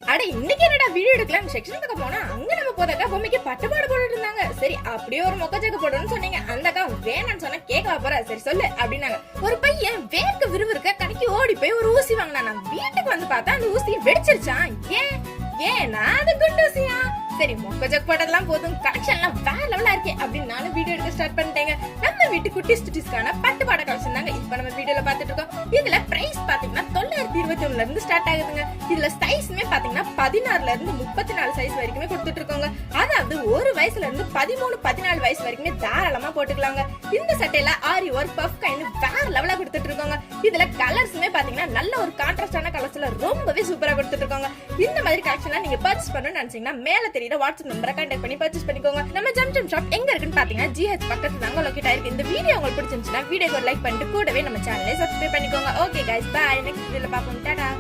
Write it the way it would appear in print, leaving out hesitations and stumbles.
அட இன்னைக்கு என்னடா வீடியோ எடுக்கலாம் செக்ஷன் பக்கம் போனா அங்க நம்ம போதக்கா பொம்மைக்கு பட்டுப்பாடு போட்டுட்டு இருந்தாங்க. சரி அப்படியே ஒரு மொக்கச்சக்க போடணும்னு சொன்னீங்க. அந்த அக்கா வேணான்னு சொன்னா கேட்கவா போற, சரி சொல்லு அப்படின்னாங்க. ஒரு பையன் வேர்க்க விறுவிறுக்க கடைக்கு ஓடி போய் ஒரு ஊசி வாங்கினா. நான் வீட்டுக்கு வந்து பார்த்தா அந்த ஊசி வெடிச்சிருச்சான். ஏன்னா அது குண்டு ஊசியா? சரி மொக்கச்சக் போட்டதெல்லாம் போதும், கலெக்ஷன்லாம் வேற லெவலா இருக்கே அப்படின்னு நானும் வீடியோ எடுக்க ஸ்டார்ட் பண்ணிட்டேங்க. நம்ம வீட்டு குட்டிஸ்கான பட்டுப்பாட கலெக்ஷன் தாங்க இப்ப நம்ம வீடியோல பாத்துட்டு இருக்கோம். இதுல பிரைஸ் பாத்தீங்கன்னா 921 இருந்து ஸ்டார்ட் ஆகுதுங்க. இதுல சைஸ்மே பாத்தீங்கன்னா 16ல இருந்து 34 சைஸ் வரைக்குமே கொடுத்துட்டு இருக்கோங்க. அதாவது ஒரு வயசுல இருந்து 13-14 வயசு வரைக்குமே தாராளமா போட்டுக்கலாங்க. இந்த சட்டையில ஆரி ஒர்க் பஃப் கைண்ட் வேற லெவலா கொடுத்துட்டு இருக்கோங்க. இதுல கலர்ஸ்மே பாத்தீங்கன்னா நல்ல ஒரு கான்ட்ராஸ்டான கலர்ஸ்ல ரொம்பவே சூப்பரா கொடுத்துட்டு இருக்காங்க. இந்த மாதிரி கலெக்ஷன்லாம் நீங்க பர்ச்சேஸ் பண்ணணும்னு நினைச்சீங்கன்னா மேல தெரியுற வாட்ஸ்அப் நம்பரை கான்டாக்ட் பண்ணி பர்ச்சேஸ் பண்ணிக்கோங்க. நம்ம ஜம்ஜம் ஷாப் எங்க இருக்குன்னு பாத்தீங்கன்னா GH பக்கத்துல தாங்க லொகேட் ஆயிருக்கு. இந்த வீடியோ உங்களுக்கு பிடிச்சிருந்துச்சுன்னா வீடியோக்கு ஒரு லைக் பண்ணிட்டு கூடவே நம்ம சேனலை சப்ஸ்கிரைப் பண்ணிக்கோங்க. Okay guys, by. நெக்ஸ்ட் வீடியோல பாப்போம். டாடா.